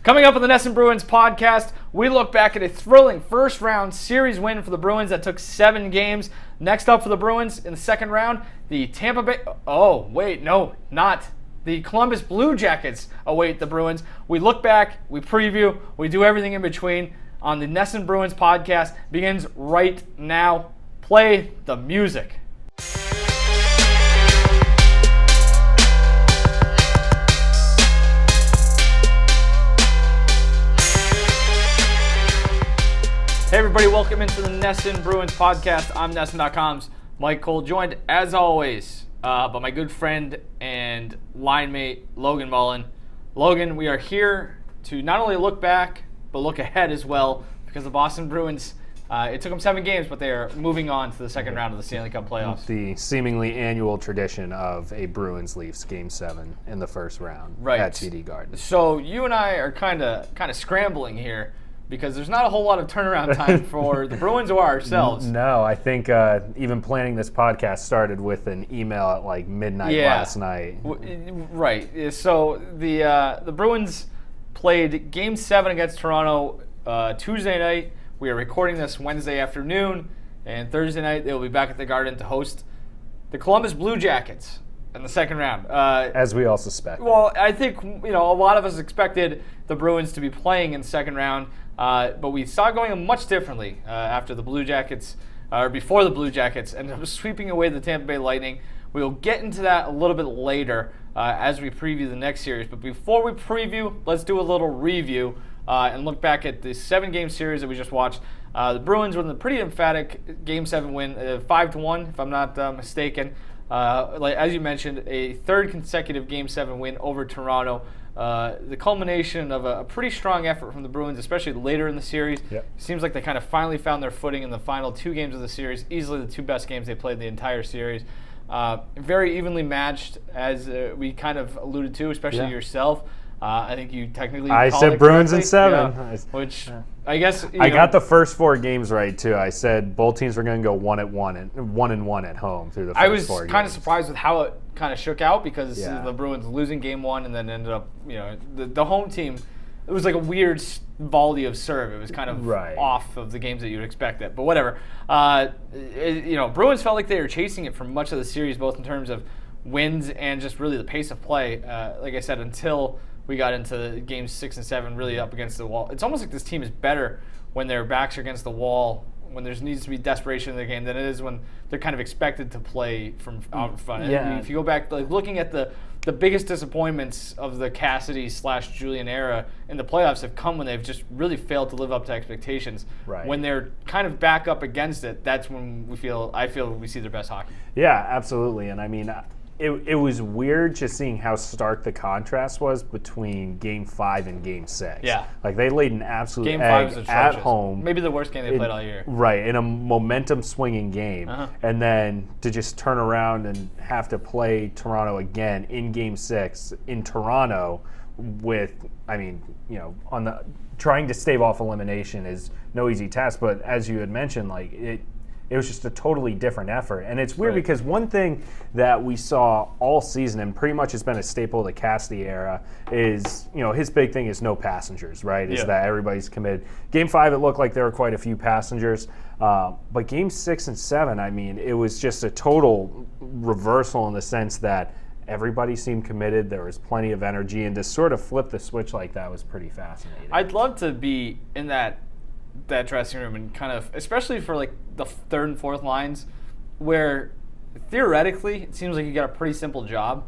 Coming up on the NESN Bruins podcast, we look back at a thrilling first-round series win for the Bruins that took 7 games. Next up for the Bruins in the second round, the Tampa Bay... Oh, wait, no, not. The Columbus Blue Jackets await the Bruins. We look back, we preview, we do everything in between on the NESN Bruins podcast. Begins right now. Play the music. Hey everybody, welcome into the NESN Bruins podcast. I'm NESN.com's Mike Cole, joined as always by my good friend and line mate, Logan Mullen. Logan, we are here to not only look back, but look ahead as well, because the Boston Bruins, it took them 7 games, but they are moving on to the second round of the Stanley Cup playoffs. The seemingly annual tradition of a Bruins-Leafs Game 7 in the first round at TD Garden. So you and I are kind of scrambling here, because there's not a whole lot of turnaround time for the Bruins or ourselves. No, I think even planning this podcast started with an email at like midnight last night. Right. So the Bruins played Game 7 against Toronto Tuesday night. We are recording this Wednesday afternoon, and Thursday night they will be back at the Garden to host the Columbus Blue Jackets in the second round. As we all suspect. Well, I think a lot of us expected the Bruins to be playing in the second round. But we saw it going much differently after the Blue Jackets, or before the Blue Jackets ended up sweeping away the Tampa Bay Lightning. We will get into that a little bit later as we preview the next series. But before we preview, let's do a little review and look back at the 7-game series that we just watched. The Bruins with a pretty emphatic Game 7 win, 5-1, if I'm not mistaken. As you mentioned, a third consecutive Game 7 win over Toronto. The culmination of a pretty strong effort from the Bruins, especially later in the series. Yep. Seems like they kind of finally found their footing in the final 2 games of the series, easily the 2 best games they played the entire series. Very evenly matched, as we kind of alluded to, especially yourself. I think you technically I called said it Bruins correctly. in 7. Yeah, which I guess I got the first 4 games right too. I said both teams were going to go 1-1 at home through the first 4 games. I was kind of surprised with how it kind of shook out, because the Bruins losing Game 1 and then ended up, the home team, it was like a weird volley of serve. It was kind of off of the games that you'd expect it, but whatever. Bruins felt like they were chasing it for much of the series, both in terms of wins and just really the pace of play. Like I said, until we got into Games 6 and 7, really up against the wall. It's almost like this team is better when their backs are against the wall, when there needs to be desperation in the game, than it is when they're kind of expected to play from out in front. And if you go back, looking at the biggest disappointments of the Cassidy/Julian era in the playoffs have come when they've just really failed to live up to expectations. Right. When they're kind of back up against it, that's when I feel we see their best hockey. Yeah, absolutely. And I mean, it was weird just seeing how stark the contrast was between Game 5 and Game 6. Yeah. Like, they laid an absolute Game 5 egg was at home. Maybe the worst game they played all year. Right, in a momentum-swinging game. And then to just turn around and have to play Toronto again in Game 6 in Toronto with, trying to stave off elimination is no easy task. But as you had mentioned, it was just a totally different effort. And it's weird because one thing that we saw all season, and pretty much has been a staple of the Cassidy era, is, his big thing is no passengers, right? Is that everybody's committed. Game 5, it looked like there were quite a few passengers. But Game 6 and 7, it was just a total reversal in the sense that everybody seemed committed. There was plenty of energy. And to sort of flip the switch like that was pretty fascinating. I'd love to be in that dressing room and kind of, especially for like the third and fourth lines, where theoretically it seems like you got a pretty simple job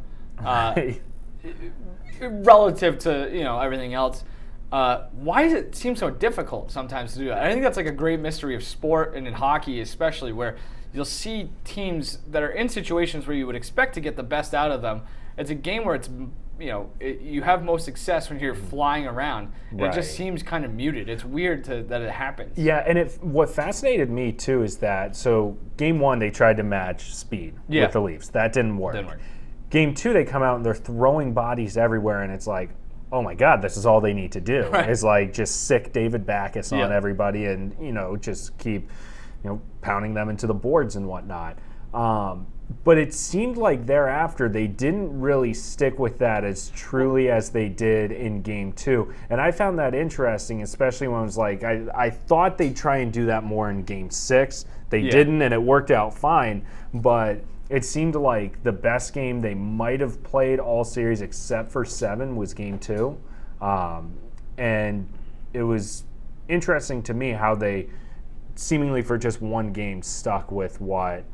relative to everything else. Why does it seem so difficult sometimes to do that? I think that's like a great mystery of sport, and in hockey especially, where you'll see teams that are in situations where you would expect to get the best out of them. It's a game where it's you have most success when you're flying around. And it just seems kind of muted. It's weird that it happens. Yeah, and what fascinated me too is that, so Game 1 they tried to match speed with the Leafs. That didn't work. Game 2 they come out and they're throwing bodies everywhere, and it's like, oh my God, this is all they need to do. Is like just sick David Backes on everybody and just keep pounding them into the boards and whatnot. But it seemed like thereafter they didn't really stick with that as truly as they did in Game 2. And I found that interesting, especially when it was like, I thought they'd try and do that more in Game 6. They didn't, and it worked out fine. But it seemed like the best game they might have played all series except for 7 was Game 2. And it was interesting to me how they seemingly for just one game stuck with what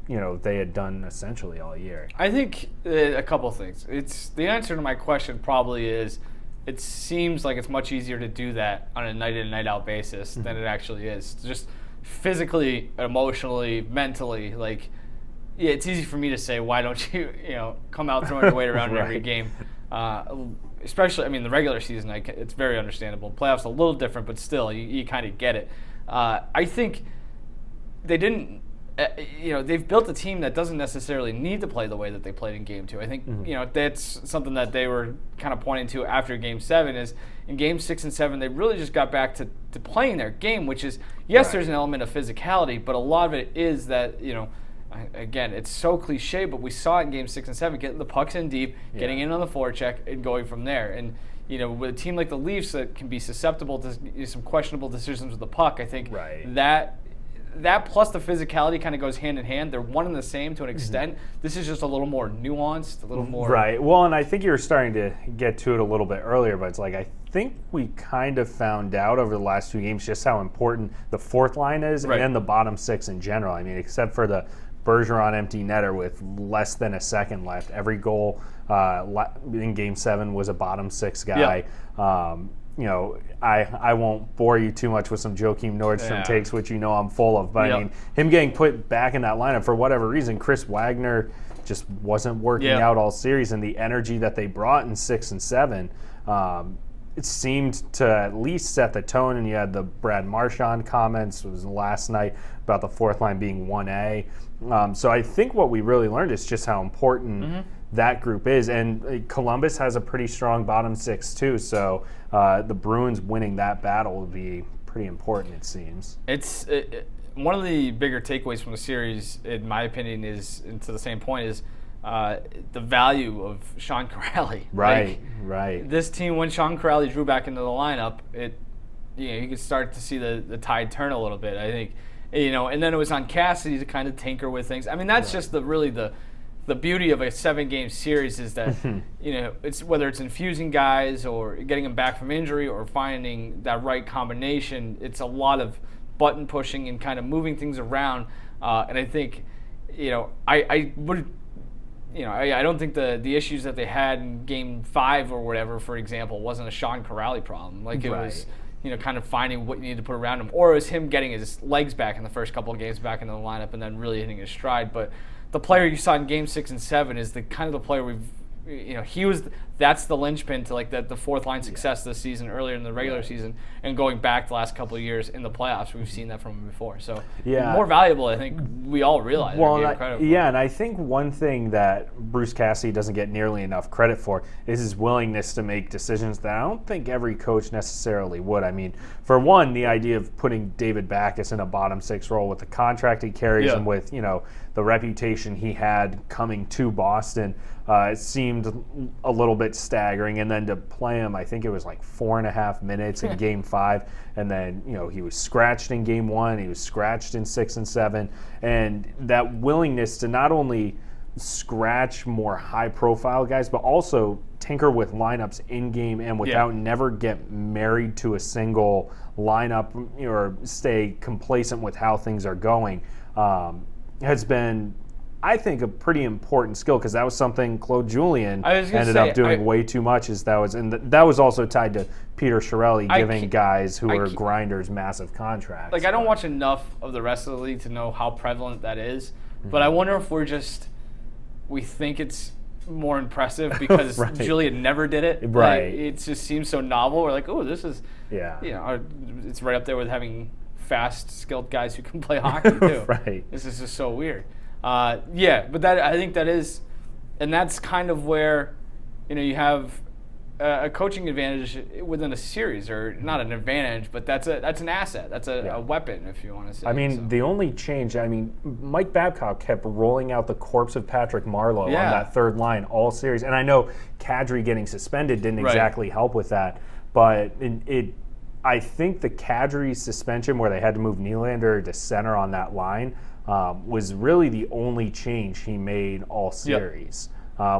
they had done essentially all year. I think a couple of things. It's the answer to my question probably is it seems like it's much easier to do that on a night in, night out basis than it actually is. Just physically, emotionally, mentally, it's easy for me to say, why don't you, come out throwing your weight around in every game. Especially, the regular season, it's very understandable. Playoffs a little different, but still, you kind of get it. I think they didn't. They've built a team that doesn't necessarily need to play the way that they played in Game 2. I think, that's something that they were kind of pointing to after Game 7 is in Game 6 and 7, they really just got back to playing their game, which is, yes, there's an element of physicality, but a lot of it is that, again, it's so cliche, but we saw it in Game 6 and 7, getting the pucks in deep, getting in on the forecheck, and going from there. And, with a team like the Leafs that can be susceptible to some questionable decisions with the puck, I think that plus the physicality kind of goes hand in hand. They're one and the same to an extent. This is just a little more nuanced, a little more... Right. Well, and I think you were starting to get to it a little bit earlier, but it's like I think we kind of found out over the last 2 games just how important the fourth line is and the bottom 6 in general. Except for the Bergeron empty netter with less than a second left. Every goal in Game 7 was a bottom 6 guy. I won't bore you too much with some Joakim Nordstrom takes, which I'm full of. But him getting put back in that lineup for whatever reason, Chris Wagner just wasn't working out all series, and the energy that they brought in 6 and 7, it seemed to at least set the tone. And you had the Brad Marchand comments, it was last night, about the fourth line being 1A. So I think what we really learned is just how important that group is. And Columbus has a pretty strong bottom 6 too, so the Bruins winning that battle would be pretty important, it seems. It's one of the bigger takeaways from the series, in my opinion, is, and to the same point, is the value of Sean Kuraly. Right. This team, when Sean Kuraly drew back into the lineup, you could start to see the tide turn a little bit, I think. And then it was on Cassidy to kind of tinker with things. That's just the beauty of a 7-game series is that, it's whether it's infusing guys or getting them back from injury or finding that right combination, it's a lot of button pushing and kind of moving things around. And I think, I don't think the issues that they had in Game 5 or whatever, for example, wasn't a Sean Kuraly problem. It was, kind of finding what you need to put around him. Or it was him getting his legs back in the first couple of games back into the lineup and then really hitting his stride. But the player you saw in Game 6 and 7 is the kind of the player that's the linchpin to the fourth line success this season, earlier in the regular season, and going back the last couple of years in the playoffs. We've seen that from him before. So more valuable, I think we all realize. Well, and I think one thing that Bruce Cassidy doesn't get nearly enough credit for is his willingness to make decisions that I don't think every coach necessarily would. For one, the idea of putting David Backes in a bottom 6 role with the contract he carries and with the reputation he had coming to Boston, it seemed a little bit staggering. And then to play him, I think it was 4.5 minutes in Game 5, and then he was scratched in Game 1, he was scratched in 6 and 7, and that willingness to not only scratch more high-profile guys, but also tinker with lineups in game and without never get married to a single lineup or stay complacent with how things are going, has been, I think, a pretty important skill, because that was something Claude Julien ended up doing way too much. That was also tied to Peter Chiarelli giving guys who are grinders massive contracts. I don't watch enough of the rest of the league to know how prevalent that is, but I wonder if we think it's more impressive because Julien never did it. Right. It just seems so novel. We're like, oh, this is it's right up there with having fast, skilled guys who can play hockey too. This is just so weird. But I think that is, and that's kind of where, you have a coaching advantage within a series, or not an advantage, but that's an asset. That's a weapon, if you want to say. I mean, the only change, Mike Babcock kept rolling out the corpse of Patrick Marleau on that third line all series. And I know Kadri getting suspended didn't exactly help with that, but I think the Kadri suspension where they had to move Nylander to center on that line was really the only change he made all series.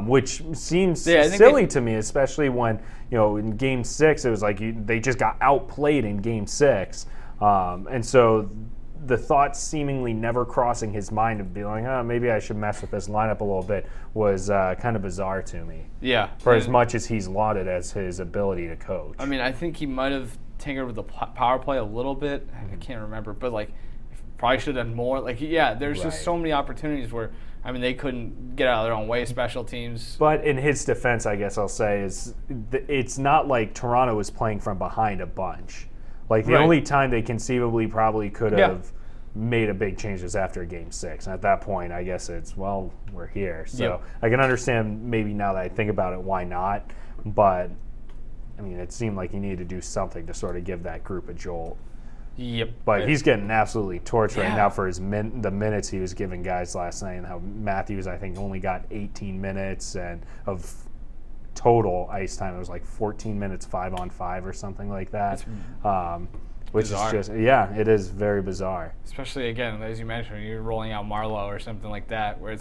Which seems silly to me, especially when, in Game 6, it was like they just got outplayed in Game 6. And so the thought seemingly never crossing his mind of being like, maybe I should mess with this lineup a little bit was kind of bizarre to me. Yeah. For as much as he's lauded as his ability to coach. I mean, I think he might have tinkered with the power play a little bit. I can't remember. But, probably should have done more. There's just so many opportunities where, they couldn't get out of their own way, special teams. But in his defense, I guess I'll say, is it's not like Toronto was playing from behind a bunch. The only time they conceivably probably could have made a big change was after Game 6. And at that point, I guess it's, we're here. So I can understand maybe now that I think about it, why not. But, it seemed like he needed to do something to sort of give that group a jolt. Yep. But he's getting absolutely torched right now for the minutes he was giving guys last night, and how Matthews, I think, only got 18 minutes and of total ice time. It was 14 minutes 5-on-5 or something like that. Which bizarre. Is just, it is very bizarre. Especially, again, as you mentioned, you're rolling out Marleau or something like that, where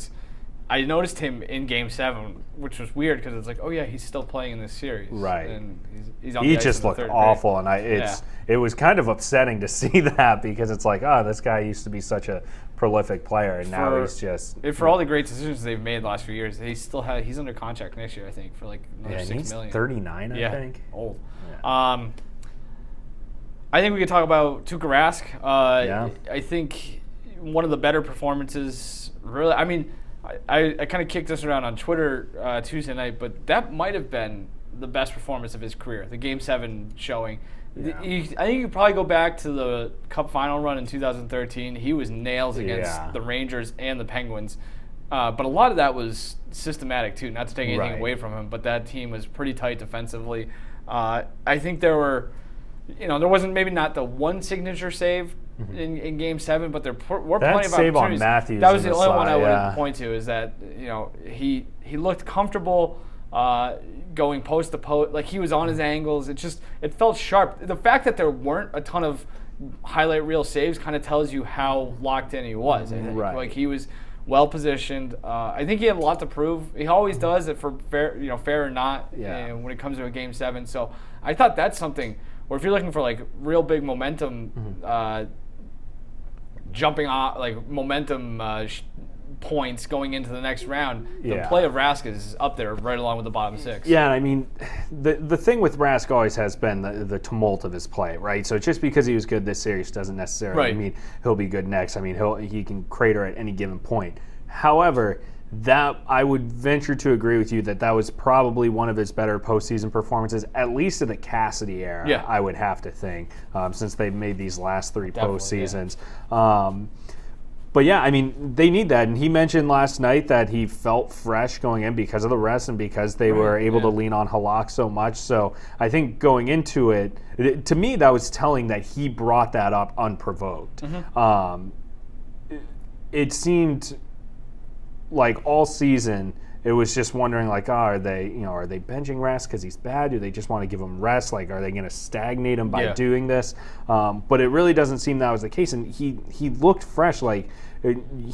I noticed him in Game 7, which was weird because it's he's still playing in this series. Right. And he's on the ice just looked awful, and it was kind of upsetting to see that because it's this guy used to be such a prolific player, and now he's just... For all the great decisions they've made the last few years, he's under contract next year, I think, for another $6 million. He's 39, I think. Old. Yeah. I think we could talk about Tuukka Rask. I think one of the better performances, really... I kind of kicked this around on Twitter Tuesday night, but that might have been the best performance of his career, the Game 7 showing. Yeah. I think you could probably go back to the Cup final run in 2013. He was nails against the Rangers and the Penguins. But a lot of that was systematic, too, not to take anything away from him, but that team was pretty tight defensively. I think there wasn't maybe not the one signature save in Game 7, but there were plenty of opportunities. On Matthews that was the only one I would point to, is that he looked comfortable going post to post, he was on his angles. It felt sharp. The fact that there weren't a ton of highlight reel saves kind of tells you how locked in he was. I think. He was well positioned. I think he had a lot to prove. He always does it, for fair or not, when it comes to a Game 7. So I thought that's something where if you're looking for real big momentum, jumping off, momentum points going into the next round, the play of Rask is up there right along with the bottom 6. Yeah, the thing with Rask always has been the tumult of his play, right? So just because he was good this series doesn't necessarily mean he'll be good next. He can crater at any given point. However, that I would venture to agree with you that was probably one of his better postseason performances, at least in the Cassidy era. Yeah. I would have to think, since they've made these last 3 postseasons. But they need that. And he mentioned last night that he felt fresh going in because of the rest and because they were able to lean on Halak so much. So I think going into it, to me, that was telling that he brought that up unprovoked. It seemed all season, it was just wondering, are they benching Rask because he's bad? Do they just want to give him rest? Are they going to stagnate him by doing this? But it really doesn't seem that was the case. And he looked fresh.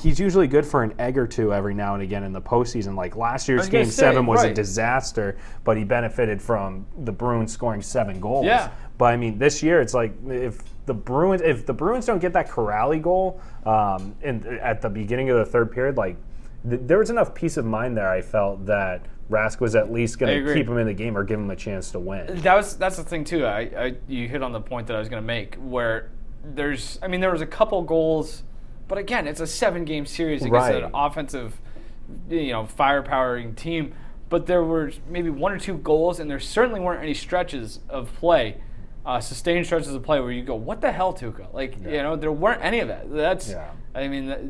He's usually good for an egg or two every now and again in the postseason. Last year's Game 7 was a disaster, but he benefited from the Bruins scoring 7 goals. Yeah. But this year it's if the Bruins don't get that Corrali goal at the beginning of the third period, there was enough peace of mind there, I felt, that Rask was at least going to keep him in the game or give him a chance to win. That's the thing, too. You hit on the point that I was going to make, where there was a couple goals, but again, it's a 7-game series against an offensive, fire-powering team. But there were maybe 1 or 2 goals, and there certainly weren't any stretches of play, sustained stretches of play where you go, what the hell, Tuukka? There weren't any of that.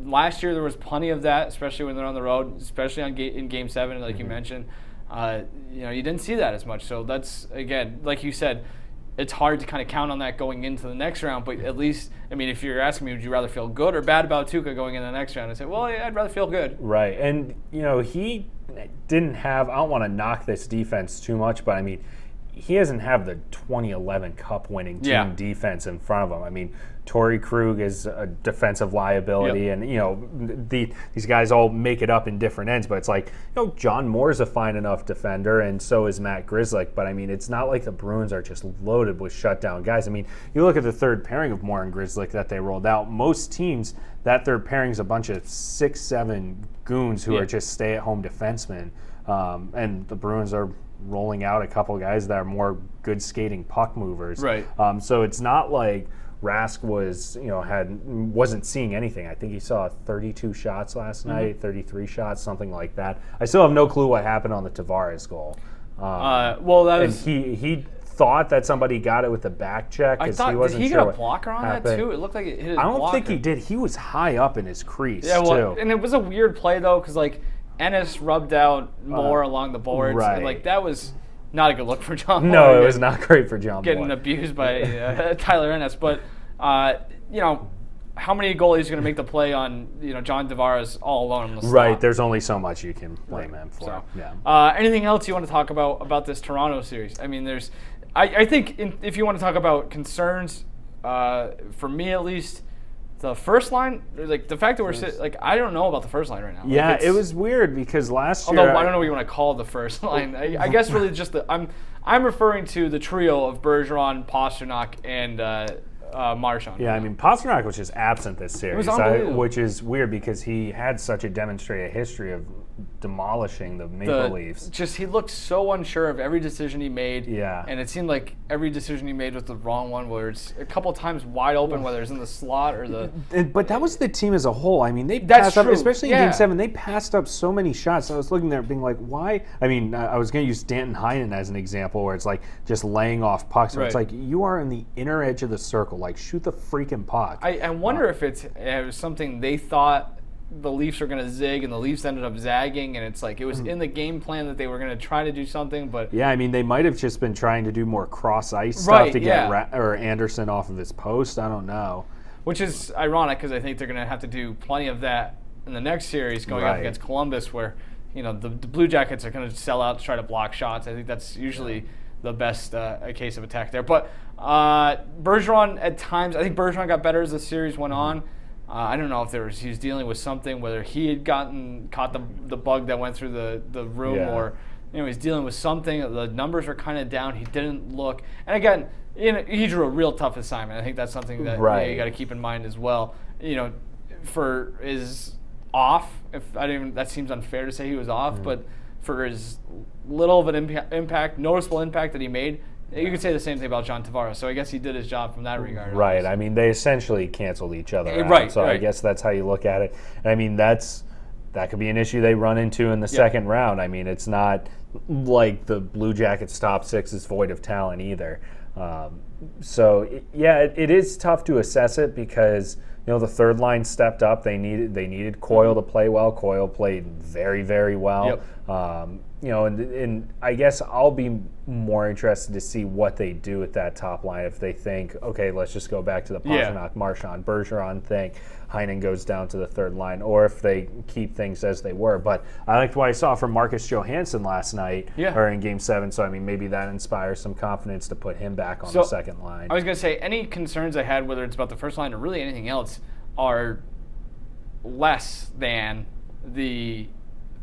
Last year there was plenty of that, especially when they're on the road, especially in Game 7, you mentioned. You didn't see that as much. So that's, again, like you said, it's hard to kind of count on that going into the next round. But at least, I mean, if you're asking me, would you rather feel good or bad about Tuukka going into the next round? I say, well, I'd rather feel good. Right. And, he didn't have, I don't want to knock this defense too much, but I mean, he doesn't have the 2011 Cup winning team defense in front of him. I mean, Torrey Krug is a defensive liability, and these guys all make it up in different ends. But it's like, John Moore's a fine enough defender, and so is Matt Grzelcyk. But I mean, it's not like the Bruins are just loaded with shutdown guys. I mean, you look at the third pairing of Moore and Grzelcyk that they rolled out. Most teams, that third pairing's a bunch of 6-7 goons who are just stay-at-home defensemen, and the Bruins are rolling out a couple guys that are more good skating puck movers. Right. So it's not like Rask was, wasn't seeing anything. I think he saw 32 shots last night, 33 shots, something like that. I still have no clue what happened on the Tavares goal. He thought that somebody got it with a back check because he wasn't sure. Did he get a blocker on that too? It looked like it hit his blocker. I don't think he did. He was high up in his crease too. And it was a weird play though, because Ennis rubbed out more along the boards. Right. And, that was not a good look for John Moore. No, it was not great for John Moore. Getting abused by Tyler Ennis. But, how many goalies are going to make the play on, John Tavares all alone in the slot? Right. There's only so much you can blame him for. So, yeah. Anything else you want to talk about this Toronto series? I mean, I think if you want to talk about concerns, for me at least, the first line, the fact that we're I don't know about the first line right now. Yeah, it was weird because last year. Although I don't know what you want to call the first line. I guess really just I'm referring to the trio of Bergeron, Pastrnak, and Marchand. Yeah, I mean Pastrnak was just absent this series, which is weird because he had such a demonstrated history of demolishing the Maple Leafs. He looked so unsure of every decision he made. Yeah. And it seemed like every decision he made was the wrong one, where it's a couple times wide open, whether it's in the slot or the... But that was the team as a whole. I mean, they passed up, especially in Game 7, they passed up so many shots. I was looking there being like, why? I mean, I was going to use Danton Heinen as an example, where it's like just laying off pucks. Right. It's like, you are in the inner edge of the circle. Shoot the freaking puck. I wonder if it was something they thought the Leafs were going to zig, and the Leafs ended up zagging, and it's it was in the game plan that they were going to try to do something, but... Yeah, I mean, they might have just been trying to do more cross-ice stuff to get Anderson off of his post. I don't know. Which is ironic, because I think they're going to have to do plenty of that in the next series going up against Columbus, where, the Blue Jackets are going to sell out to try to block shots. I think that's usually the best case of attack there. But Bergeron, at times, I think Bergeron got better as the series went on. I don't know if he was dealing with something, whether he had caught the bug that went through the room, or he's dealing with something. The numbers were kind of down. He didn't look. And again, he drew a real tough assignment. I think that's something that you got to keep in mind as well. For his off, that seems unfair to say he was off, but for his little of an noticeable impact that he made. You could say the same thing about John Tavares, so I guess he did his job from that regard. Right. I mean, they essentially canceled each other out, I guess that's how you look at it. And I mean, that could be an issue they run into in the second round. I mean, it's not like the Blue Jackets' top six is void of talent either. It is tough to assess it because the third line stepped up. They needed Coyle to play well. Coyle played very, very well. Yep. And I guess I'll be more interested to see what they do with that top line if they think, okay, let's just go back to the Pastrnak, Marchand, Bergeron thing. Heinen goes down to the third line, or if they keep things as they were. But I liked what I saw from Marcus Johansson last night, or in Game 7. So, I mean, maybe that inspires some confidence to put him back on the second line. I was going to say, any concerns I had, whether it's about the first line or really anything else, are less than the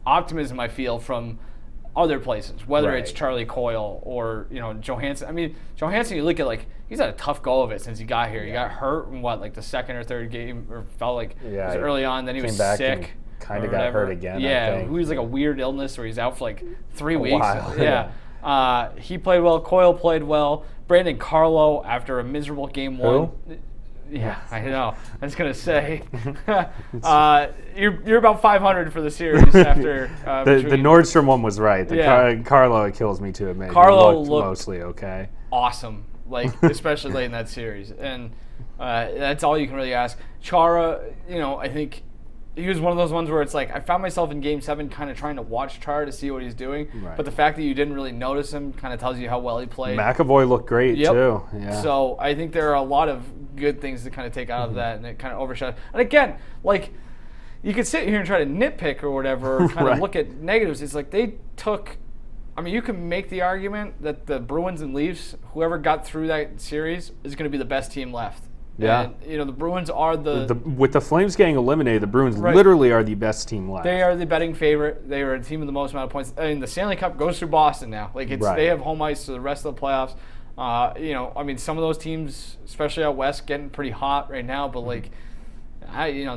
optimism I feel from other places, whether it's Charlie Coyle or Johansson. I mean, Johansson, you look at he's had a tough go of it since he got here. He got hurt in the second or third game, or felt like it was early on. Then he was sick. Kind of got hurt again. Yeah, it was a weird illness where he's out for 3 weeks. He played well. Coyle played well. Brandon Carlo, after a miserable game one. Yeah, I know. I was going to say, you're about 500 for the series after. The Nordstrom one was right. Carlo, it kills me to admit. Carlo looked mostly okay. Awesome, especially late in that series. And that's all you can really ask. Chara, I think he was one of those ones where it's like I found myself in Game 7 kind of trying to watch Char to see what he's doing, but the fact that you didn't really notice him kind of tells you how well he played. McAvoy looked great too. Yeah. So I think there are a lot of good things to kind of take out of that, and it kind of overshadowed. And again, like you could sit here and try to nitpick or whatever, or kind of look at negatives. It's like they took. I mean, you can make the argument that the Bruins and Leafs, whoever got through that series, is going to be the best team left. Yeah. And, the Bruins are with the Flames getting eliminated, the Bruins literally are the best team left. They are the betting favorite. They are a team with the most amount of points. I mean, the Stanley Cup goes through Boston now. Like they have home ice to the rest of the playoffs. I mean, some of those teams, especially out west, getting pretty hot right now. But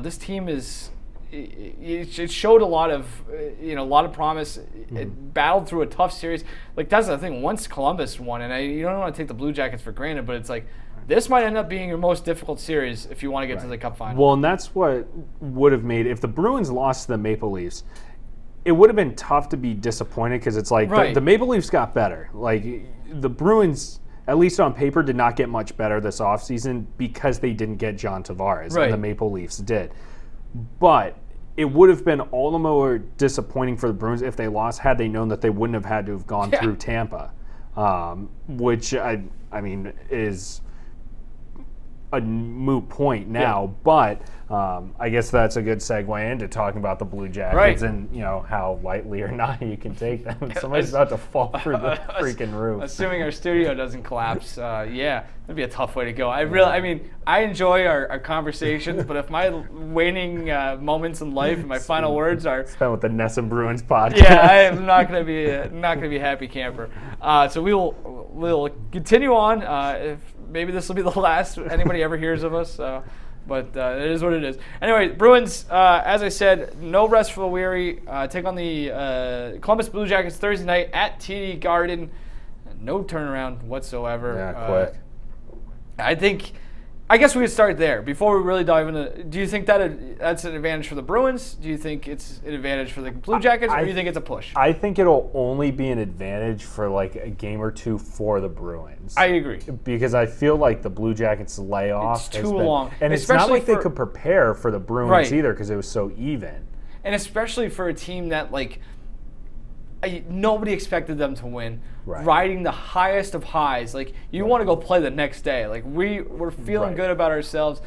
this team is. It showed a lot of promise. It battled through a tough series. Like that's the thing. Once Columbus won, and you don't want to take the Blue Jackets for granted, but it's like this might end up being your most difficult series if you want to get to the Cup final. Well, and that's what would have made if the Bruins lost to the Maple Leafs. It would have been tough to be disappointed because it's like the Maple Leafs got better. Like the Bruins, at least on paper, did not get much better this offseason because they didn't get John Tavares, and the Maple Leafs did. But it would have been all the more disappointing for the Bruins if they lost had they known that they wouldn't have had to have gone through Tampa, which I mean is a moot point now. But I guess that's a good segue into talking about the Blue Jackets and how lightly or not you can take them. Somebody's about to fall through the freaking roof. Assuming our studio doesn't collapse, that'd be a tough way to go. I enjoy our conversations, but if my waning moments in life and my final words are spent with the NESN Bruins podcast, I am not going to be a happy camper. So we'll continue on. If maybe this will be the last anybody ever hears of us. But it is what it is. Anyway, Bruins, as I said, no rest for the weary. Take on the Columbus Blue Jackets Thursday night at TD Garden. No turnaround whatsoever. Yeah, quick. I guess we could start there before we really dive into. Do you think that's an advantage for the Bruins? Do you think it's an advantage for the Blue Jackets, or do you think it's a push? I think it'll only be an advantage for like a game or two for the Bruins. I agree, because I feel like the Blue Jackets' layoff it's too long, and it's not like they could prepare for the Bruins either because it was so even. And especially for a team that nobody expected them to win, riding the highest of highs. Like you want to go play the next day. Like we're feeling good about ourselves.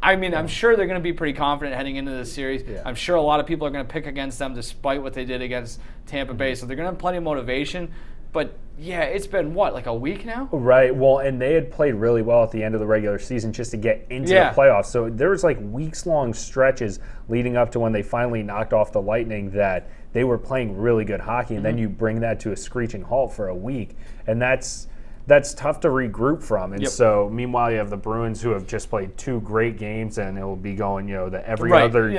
I mean, I'm sure they're going to be pretty confident heading into this series. Yeah. I'm sure a lot of people are going to pick against them despite what they did against Tampa Bay. So they're going to have plenty of motivation. But yeah, it's been like a week now? Right. Well, and they had played really well at the end of the regular season just to get into the playoffs. So there was like weeks-long stretches leading up to when they finally knocked off the Lightning that they were playing really good hockey, and then you bring that to a screeching halt for a week, and that's tough to regroup from. And so, meanwhile, you have the Bruins who have just played 2 great games, and it will be going, the every other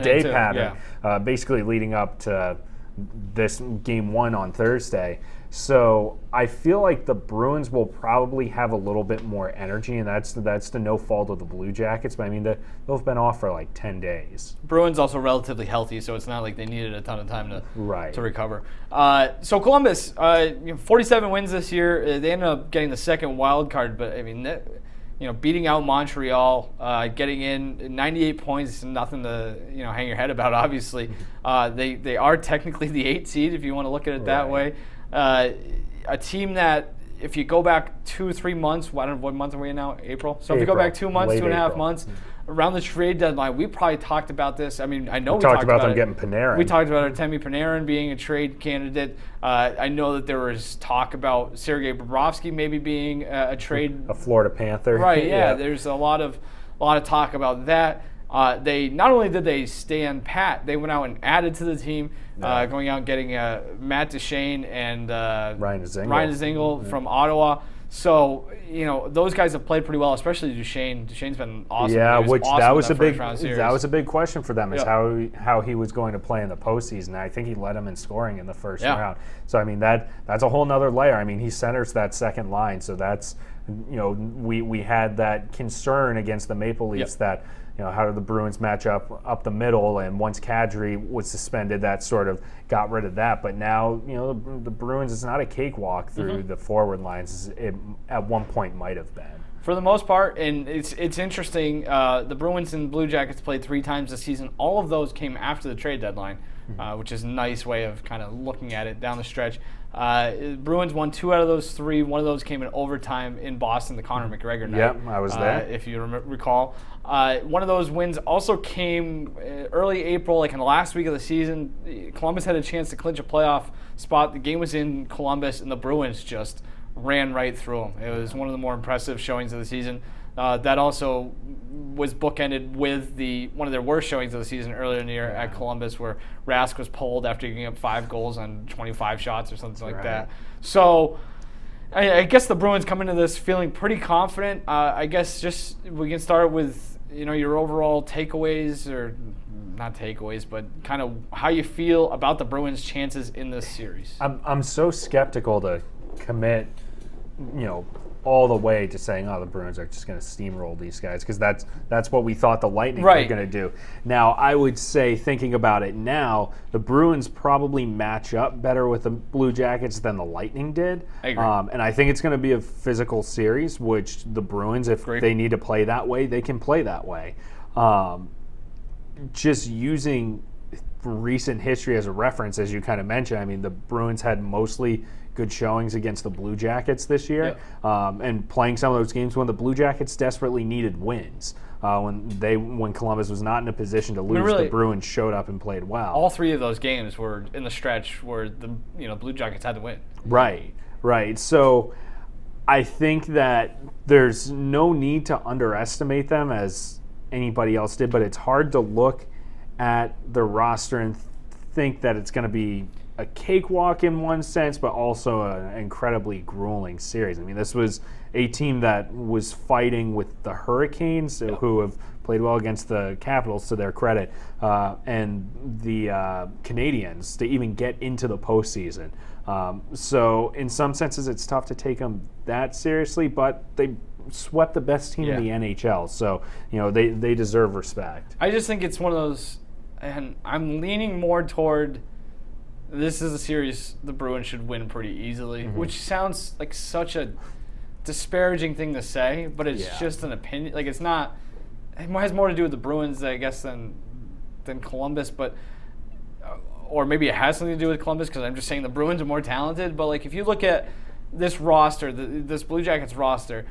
day pattern, basically leading up to this game 1 on Thursday. So I feel like the Bruins will probably have a little bit more energy, and that's the no fault of the Blue Jackets. But I mean, they've been off for like 10 days. Bruins also relatively healthy, so it's not like they needed a ton of time to recover. So Columbus, 47 wins this year. They ended up getting the second wild card, but I mean, beating out Montreal, getting in 98 points, nothing to hang your head about. Obviously, they are technically the 8th seed if you want to look at it that way. A team that, if you go back 2-3 months, I don't know what month are we in now? April. So if you go back 2 months, 2.5 months, around the trade deadline, we probably talked about this. I mean, I know we talked about them getting Panarin. We talked about Artemi Panarin being a trade candidate. I know that there was talk about Sergei Bobrovsky maybe being a trade. A Florida Panther. Right. Yeah. There's a lot of talk about that. They not only did they stand pat, they went out and added to the team, going out and getting Matt Duchene and Ryan Dzingel from Ottawa. So those guys have played pretty well, especially Duchene. Duchene's been awesome. Yeah, that was a big question for them is how he was going to play in the postseason. I think he led them in scoring in the first round. So I mean that's a whole nother layer. I mean he centers that second line, so that's we had that concern against the Maple Leafs that. How did the Bruins match up the middle? And once Kadri was suspended, that sort of got rid of that. But now, the Bruins, it's not a cakewalk through the forward lines. It at one point might have been. For the most part, and it's interesting. The Bruins and Blue Jackets played 3 times this season. All of those came after the trade deadline, which is a nice way of kind of looking at it down the stretch. Bruins won 2 out of those 3. One of those came in overtime in Boston, the Conor McGregor night. Yep, I was there. If you recall. One of those wins also came early April, like in the last week of the season. Columbus had a chance to clinch a playoff spot. The game was in Columbus, and the Bruins just ran right through them. It was one of the more impressive showings of the season. That also was bookended with one of their worst showings of the season earlier in the year at Columbus, where Rask was pulled after giving up 5 goals on 25 shots or something like that. So I guess the Bruins come into this feeling pretty confident. I guess just we can start with your overall takeaways, or not takeaways, but kind of how you feel about the Bruins' chances in this series. I'm so skeptical to commit all the way to saying, the Bruins are just going to steamroll these guys, because that's what we thought the Lightning were going to do. Now, I would say, thinking about it now, the Bruins probably match up better with the Blue Jackets than the Lightning did. I agree. And I think it's going to be a physical series, which the Bruins, if they need to play that way, they can play that way. Just using recent history as a reference, as you kind of mentioned, I mean, the Bruins had mostly good showings against the Blue Jackets this year, and playing some of those games when the Blue Jackets desperately needed wins. When Columbus was not in a position to lose, the Bruins showed up and played well. All 3 of those games were in the stretch where the Blue Jackets had to win. Right. So I think that there's no need to underestimate them as anybody else did, but it's hard to look at the roster and think that it's going to be a cakewalk in one sense, but also an incredibly grueling series. I mean, this was a team that was fighting with the Hurricanes, who have played well against the Capitals, to their credit, and the Canadiens to even get into the postseason. So in some senses, it's tough to take them that seriously, but they swept the best team in the NHL, so they deserve respect. I just think it's one of those, and I'm leaning more toward, this is a series the Bruins should win pretty easily, which sounds like such a disparaging thing to say, but it's just an opinion. Like, it's not. It has more to do with the Bruins, I guess, than Columbus, but or maybe it has something to do with Columbus, because I'm just saying the Bruins are more talented. But like, if you look at this roster, this Blue Jackets roster,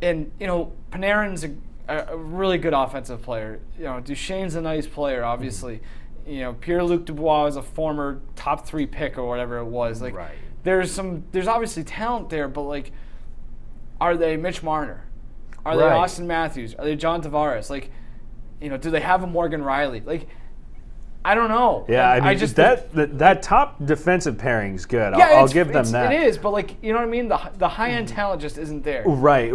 and Panarin's a really good offensive player. Duchesne's a nice player, obviously. Pierre-Luc Dubois is a former top 3 pick or whatever it was. Like, there's obviously talent there, but like, are they Mitch Marner? Are they Austin Matthews? Are they John Tavares? Like, do they have a Morgan Riley? Like, I don't know. Yeah, I mean, I just that top defensive pairing's good. I'll give them that. It is, but like, you know what I mean? The high-end talent just isn't there. Right.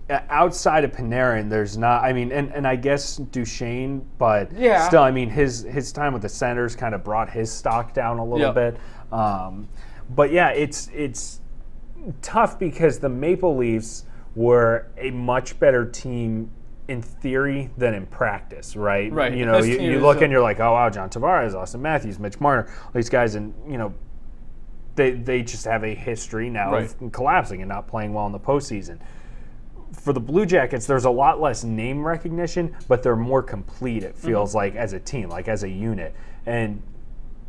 Outside of Panarin, there's not. I mean, and I guess Duchesne, but still, I mean, his time with the Senators kind of brought his stock down a little bit. But yeah, it's tough because the Maple Leafs were a much better team in theory than in practice, right? Right. You look and you're like, oh wow, John Tavares, Austin Matthews, Mitch Marner, all these guys, and they just have a history now of collapsing and not playing well in the postseason. For the Blue Jackets, there's a lot less name recognition, but they're more complete, it feels like, as a team, like as a unit. And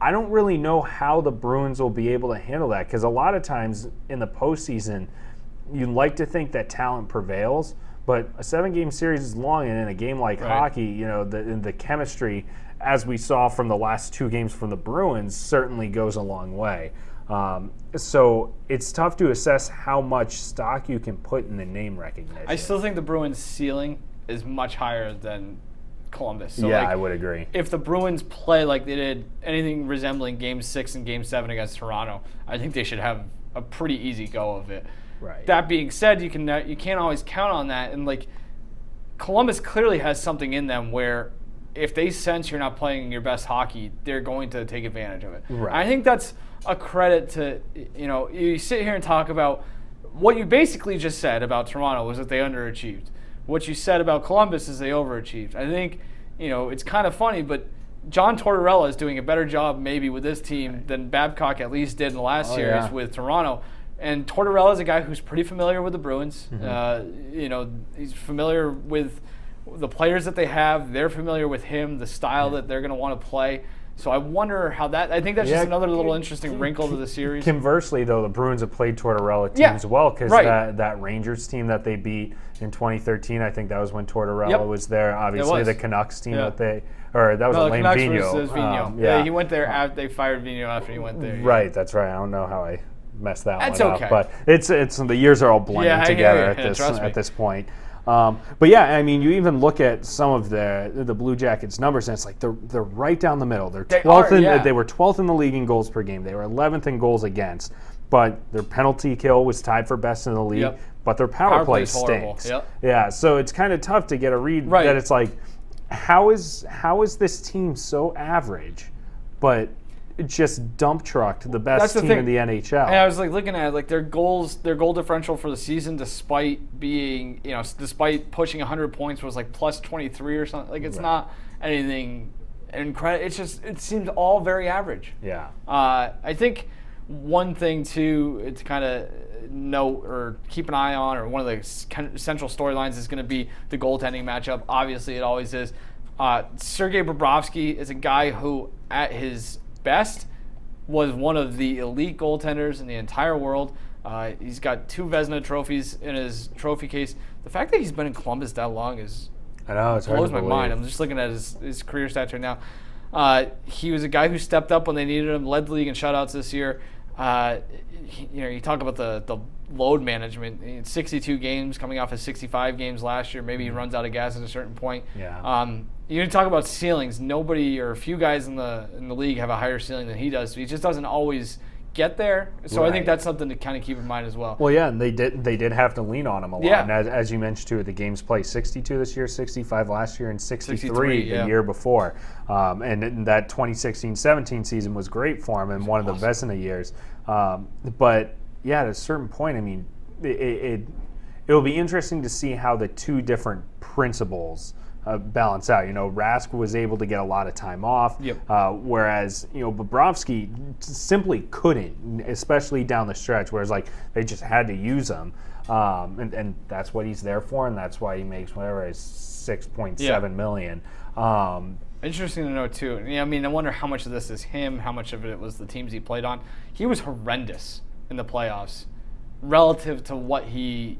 I don't really know how the Bruins will be able to handle that, because a lot of times in the postseason, you like to think that talent prevails, but a 7-game series is long, and in a game like hockey, the chemistry, as we saw from the last 2 games from the Bruins, certainly goes a long way. So it's tough to assess how much stock you can put in the name recognition. I still think the Bruins' ceiling is much higher than Columbus. So I would agree. If the Bruins play like they did anything resembling Game 6 and Game 7 against Toronto, I think they should have a pretty easy go of it. Right. That being said, you can't always count on that, and like, Columbus clearly has something in them where if they sense you're not playing your best hockey, they're going to take advantage of it. Right. I think that's a credit to, you sit here and talk about what you basically just said about Toronto was that they underachieved. What you said about Columbus is they overachieved. I think, it's kind of funny, but John Tortorella is doing a better job maybe with this team than Babcock at least did in the last series with Toronto. And Tortorella is a guy who's pretty familiar with the Bruins. He's familiar with the players that they have. They're familiar with him, the style that they're going to want to play. So I wonder how that. I think that's just another little interesting wrinkle to the series. Conversely, though, the Bruins have played Tortorella teams well because that Rangers team that they beat in 2013, I think that was when Tortorella was there. Obviously, the Canucks team that they. Or that was Alain Vigneault. Was Vigneault. He went there. They fired Vigneault after he went there. Right, that's right. I don't know how I messed that one up, but it's the years are all blending together at this point. But yeah, I mean, you even look at some of the Blue Jackets numbers, and it's like they're right down the middle. They were 12th in the league in goals per game. They were 11th in goals against, but their penalty kill was tied for best in the league. But their power play stinks. Yeah, so it's kind of tough to get a read that it's like, how is this team so average, but just dump trucked the best team in the NHL? And I was like looking at their goal differential for the season, despite being despite pushing 100 points, was like plus 23 or something. Like it's not anything incredible. It seems all very average. Yeah. I think one thing too to kind of note or keep an eye on, or one of the central storylines, is going to be the goaltending matchup. Obviously, it always is. Sergei Bobrovsky is a guy who, at his best, was one of the elite goaltenders in the entire world. He's got 2 Vezina trophies in his trophy case. The fact that he's been in Columbus that long blows my mind. I'm just looking at his career stats right now. He was a guy who stepped up when they needed him, led the league in shutouts this year. You talk about the load management. 62 games coming off of 65 games last year. Maybe he runs out of gas at a certain point. Yeah. You talk about ceilings. Nobody, or a few guys in the league have a higher ceiling than he does. So he just doesn't always get there. So I think that's something to kind of keep in mind as well. Well, yeah, and they did have to lean on him a lot. Yeah. And as you mentioned too, the games played 62 this year, 65 last year, and 63 the year before. And that 2016-17 season was great for him and one of the Vezina years. But yeah, at a certain point, I mean, it'll be interesting to see how the two different principles balance out. Rask was able to get a lot of time off, whereas Bobrovsky simply couldn't, especially down the stretch, whereas they just had to use him, and that's what he's there for, and that's why he makes whatever is $6.7 million. Interesting to know too. I mean, I wonder how much of this is him, how much of it was the teams he played on. He was horrendous in the playoffs relative to what he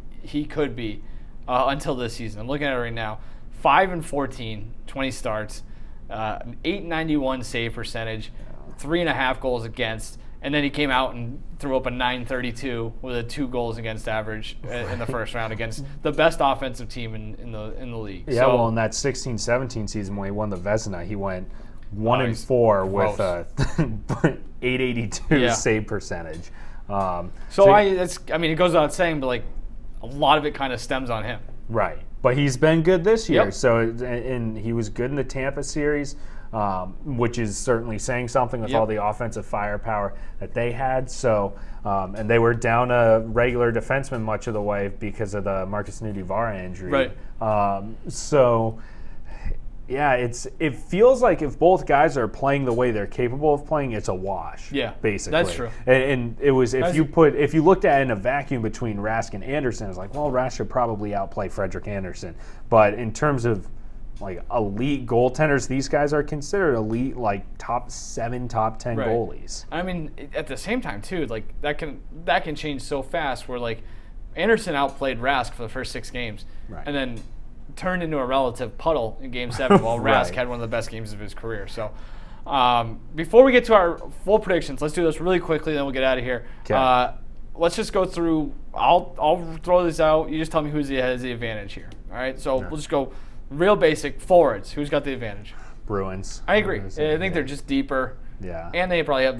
could be until this season. I'm looking at it right now. 5-14, 20 starts, an .891 save percentage, 3.5 goals against, and then he came out and threw up a .932 with a 2 goals against average in the first round against the best offensive team in the league. Yeah, so, well, in that 16-17 season when he won the Vezina, he went 1-4 with a .882 save percentage. It goes without saying, but a lot of it kind of stems on him. Right. But he's been good this year. So, and he was good in the Tampa series, which is certainly saying something with all the offensive firepower that they had. So, and they were down a regular defenseman much of the way because of the Marcus Nudivara injury. Right. Yeah, it feels like if both guys are playing the way they're capable of playing, it's a wash. Yeah, basically. That's true. And it was if you looked at it in a vacuum between Rask and Anderson, it's like, well, Rask should probably outplay Frederik Anderson. But in terms of elite goaltenders, these guys are considered elite, top 7, top 10 goalies. I mean, at the same time too, that can change so fast. Where Anderson outplayed Rask for the first 6 games, and then turned into a relative puddle in Game 7 while Rask had one of the best games of his career. So before we get to our full predictions, let's do this really quickly, then we'll get out of here. Okay. Let's just go through. I'll throw this out. You just tell me who has the advantage here. All right? So we'll just go real basic. Forwards. Who's got the advantage? Bruins. I agree. I think they're just deeper. Yeah. And they probably have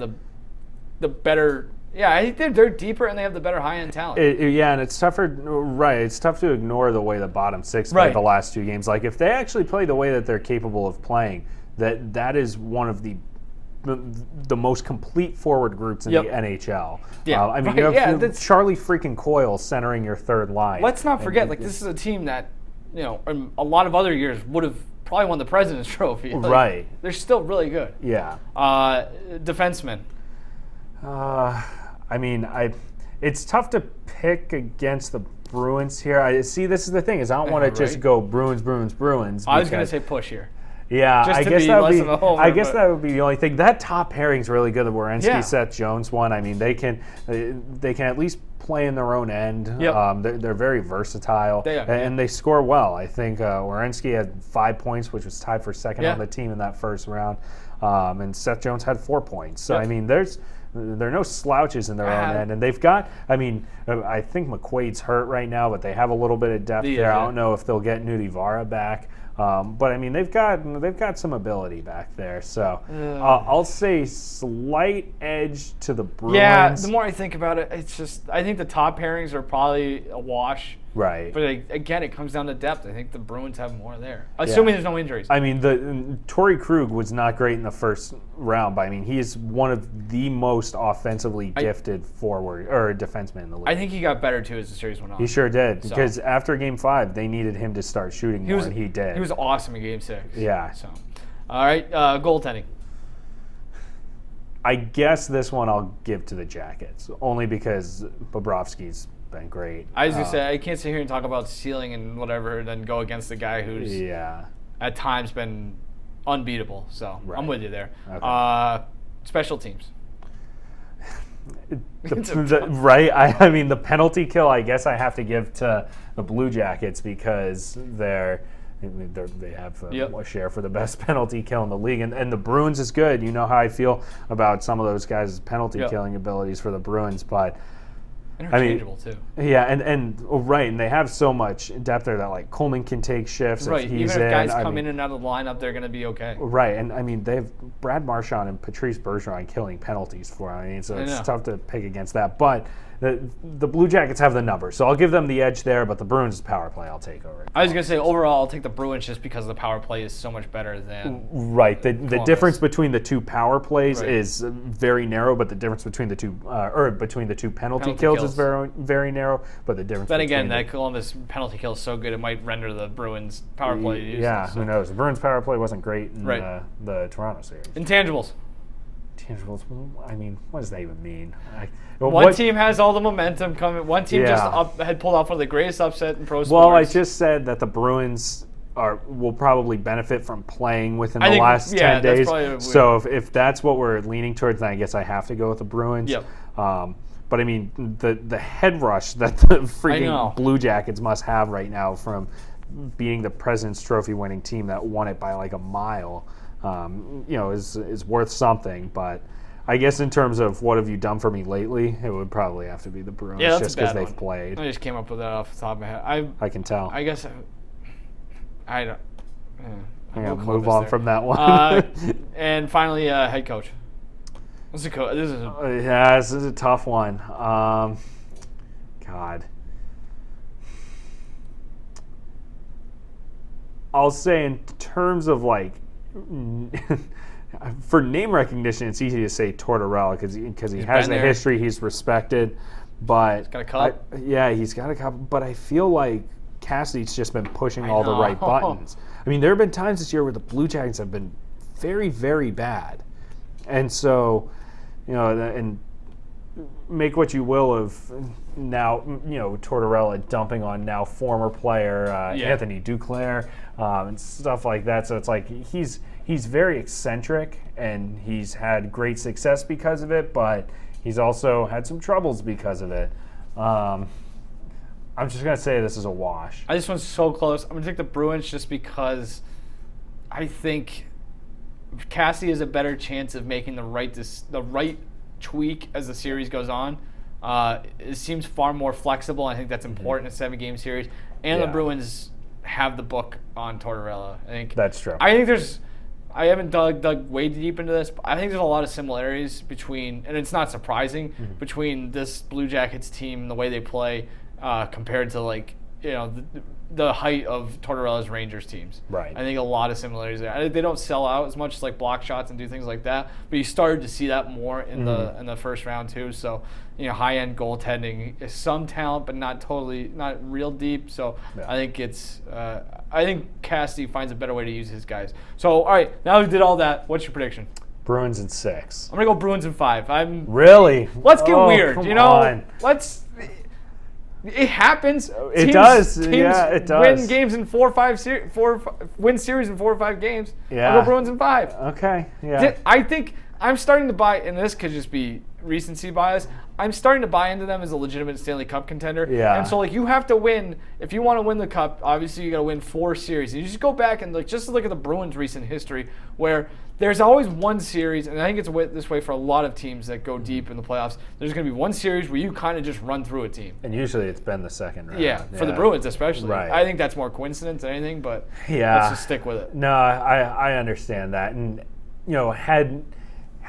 the better... Yeah, I think they're deeper and they have the better high-end talent. And it's tougher. Right, it's tough to ignore the way the bottom 6 played the last 2 games. If they actually play the way that they're capable of playing, that is one of the most complete forward groups in the NHL. Yeah, you have Charlie freaking Coyle centering your third line. Let's not forget, this is a team that, in a lot of other years would have probably won the President's Trophy. Right. They're still really good. Yeah. Defensemen. It's tough to pick against the Bruins here. I see. This is the thing is I don't want to just go Bruins. I was going to say push here. Yeah, I guess that would be. I guess that would be the only thing. That top pairing's really good. The Werenski, Seth Jones one. I mean, they can at least play in their own end. Yep. They're very versatile, and they score well. I think Werenski had 5 points, which was tied for second on the team in that first round, and Seth Jones had 4 points. So I mean, there are no slouches in their own end, and they've got. I mean, I think McQuaid's hurt right now, but they have a little bit of depth there. I don't know if they'll get Nudivara back. But I mean, they've got some ability back there. So I'll say slight edge to the Bruins. Yeah, the more I think about it, it's just I think the top pairings are probably a wash. Right. But again, it comes down to depth. I think the Bruins have more there, assuming there's no injuries. I mean, Torrey Krug was not great in the first round, but I mean, he is one of the most offensively gifted forward or defensemen in the league. I think he got better too as the series went on. He sure did, because after Game 5, they needed him to start shooting more, and he did. He was awesome in Game 6. Yeah. So, all right, goaltending. I guess this one I'll give to the Jackets, only because Bobrovsky's been great. I was going to say, I can't sit here and talk about ceiling and whatever, and then go against the guy who's at times been unbeatable. So I'm with you there. Okay. Special teams. Right? I mean, the penalty kill, I guess I have to give to the Blue Jackets because they have a share for the best penalty kill in the league. And the Bruins is good. You know how I feel about some of those guys' penalty killing abilities for the Bruins, but interchangeable too. Yeah, and they have so much depth there that like Coleman can take shifts. Right, if he's even if guys come in and out of the lineup, they're going to be okay. Right, and I mean they have Brad Marchand and Patrice Bergeron killing penalties for. I mean, so it's tough to pick against that. But the Blue Jackets have the number, so I'll give them the edge there. But the Bruins' power play, I'll take over. I was going to say overall, I'll take the Bruins just because the power play is so much better than the difference between the two power plays is very narrow, but the difference between the two penalty kills is very very narrow. But the difference. Then again, that Columbus penalty kill is so good, it might render the Bruins power play useless. Yeah, who knows? The Bruins power play wasn't great in the Toronto series. Intangibles. I mean, what does that even mean? One team has all the momentum coming. One team had pulled off one of the greatest upset in pro sports. Well, I just said that the Bruins will probably benefit from playing within the last 10 days. So if that's what we're leaning towards, then I guess I have to go with the Bruins. Yep. But I mean, the head rush that the freaking Blue Jackets must have right now from being the President's Trophy winning team that won it by like a mile. Is worth something, but I guess in terms of what have you done for me lately, it would probably have to be the Bruins just because they've played. I just came up with that off the top of my head. I can tell. I guess I don't. I'm gonna move on from that one. And finally, head coach. This is a tough one. God. I'll say in terms of like. For name recognition, it's easy to say Tortorella because he has a history, he's respected, but he's got a cup. He's got a cup. But I feel like Cassidy's just been pushing all the right buttons. I mean, there have been times this year where the Blue Jackets have been very, very bad, and so and make what you will of now, Tortorella dumping on now former player Anthony Duclair and stuff like that. So it's like he's very eccentric and he's had great success because of it, but he's also had some troubles because of it. I'm just going to say this is a wash. This one's so close. I'm going to take the Bruins just because I think Cassidy has a better chance of making the right tweak as the series goes on. It seems far more flexible. I think that's important in a 7-game series. And the Bruins have the book on Tortorella. I think that's true. I haven't dug way deep into this, but I think there's a lot of similarities between, and it's not surprising, between this Blue Jackets team and the way they play compared to the height of Tortorella's Rangers teams. Right. I think a lot of similarities there. They don't sell out as much as like block shots and do things like that, but you started to see that more in the first round too. So high-end goaltending is some talent, but not real deep. So I think I think Cassidy finds a better way to use his guys. So all right, now we did all that. What's your prediction? Bruins in 6. I'm going to go Bruins in 5. Really? Let's get weird, come you know? on. It happens. It does. Teams Yeah, it does. win games in 4 or 5 win series in 4 or 5 games. Yeah. I'll go Bruins in 5. Okay. Yeah. I think I'm starting to buy, and this could just be recency bias. I'm starting to buy into them as a legitimate Stanley Cup contender. Yeah. And so, like, you have to win. If you want to win the Cup, obviously you got to win 4 series. And you just go back and, like, just look at the Bruins' recent history where there's always one series, and I think it's this way for a lot of teams that go deep in the playoffs. There's going to be one series where you kind of just run through a team. And usually it's been the second round. Yeah, for the Bruins especially. Right. I think that's more coincidence than anything, but yeah. let's just stick with it. No, I understand that. And, you know, had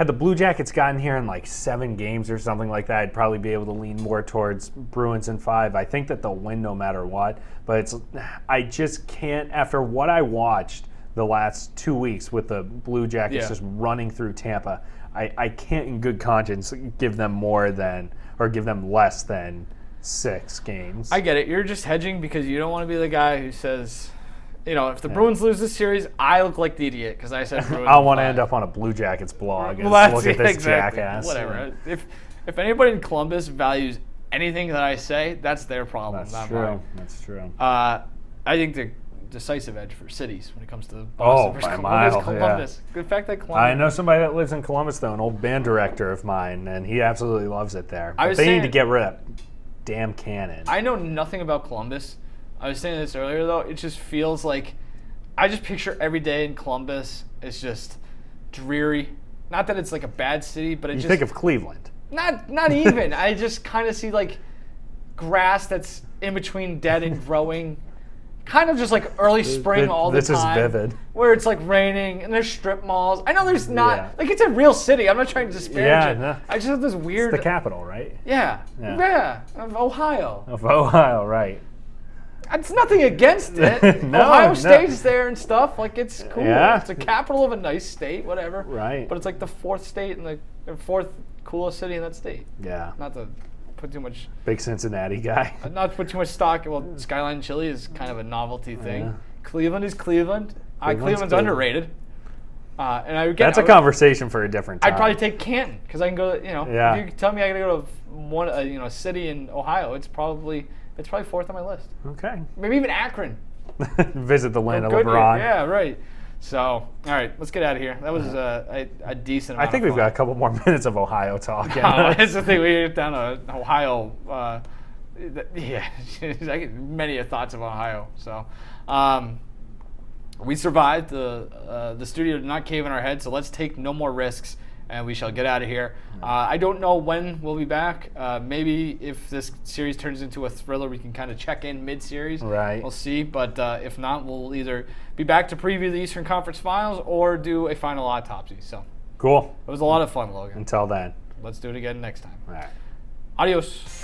the Blue Jackets gotten here in like 7 games or something like that, I'd probably be able to lean more towards Bruins in 5. I think that they'll win no matter what. But I just can't, after what I watched the last 2 weeks with the Blue Jackets just running through Tampa, I can't in good conscience give them less than 6 games. I get it. You're just hedging because you don't want to be the guy who says, you know, if the Bruins lose this series, I look like the idiot because I said Bruins. I want to end up on a Blue Jackets blog and look at this jackass. Whatever. If anybody in Columbus values anything that I say, that's their problem. That's not true. mine. That's true. I think the decisive edge for cities when it comes to Boston versus Columbus. Yeah. The fact that Columbus. I know somebody that lives in Columbus, though, an old band director of mine, and he absolutely loves it there. But they need to get rid of that damn cannon. I know nothing about Columbus. I was saying this earlier, though. It just feels like I just picture every day in Columbus is just dreary. Not that it's like a bad city, but you think of Cleveland. Not even. I just kind of see like grass that's in between dead and growing. Kind of just like early spring all the time. This is vivid. Where it's like raining and there's strip malls. I know there's not. Like it's a real city. I'm not trying to disparage it. No. I just have this weird. It's the capital, right? Yeah. Of Ohio. Of Ohio, right. It's nothing against it. Ohio State's there and stuff. Like, it's cool. Yeah. It's the capital of a nice state, whatever. Right. But it's like the 4th state and the 4th coolest city in that state. Yeah. Not to put too much. Big Cincinnati guy. Not to put too much stock. Well, Skyline Chili is kind of a novelty thing. Yeah. Cleveland is Cleveland. Cleveland's underrated. And that's a conversation for a different time. I'd probably take Canton because I can go. You know, if you tell me I got to go to a city in Ohio, it's probably 4th on my list. Okay. Maybe even Akron. Visit the land of LeBron. Yeah, right. So, all right, let's get out of here. That was a decent amount I think we've got a couple more minutes of Ohio talk. That's the thing. We get down to Ohio. I get many thoughts of Ohio. So, we survived. The studio did not cave in our head, so let's take no more risks. And we shall get out of here. I don't know when we'll be back. Maybe if this series turns into a thriller, we can kind of check in mid-series. Right. We'll see. But if not, we'll either be back to preview the Eastern Conference Finals or do a final autopsy. So cool. It was a lot of fun, Logan. Until then. Let's do it again next time. All right. Adios.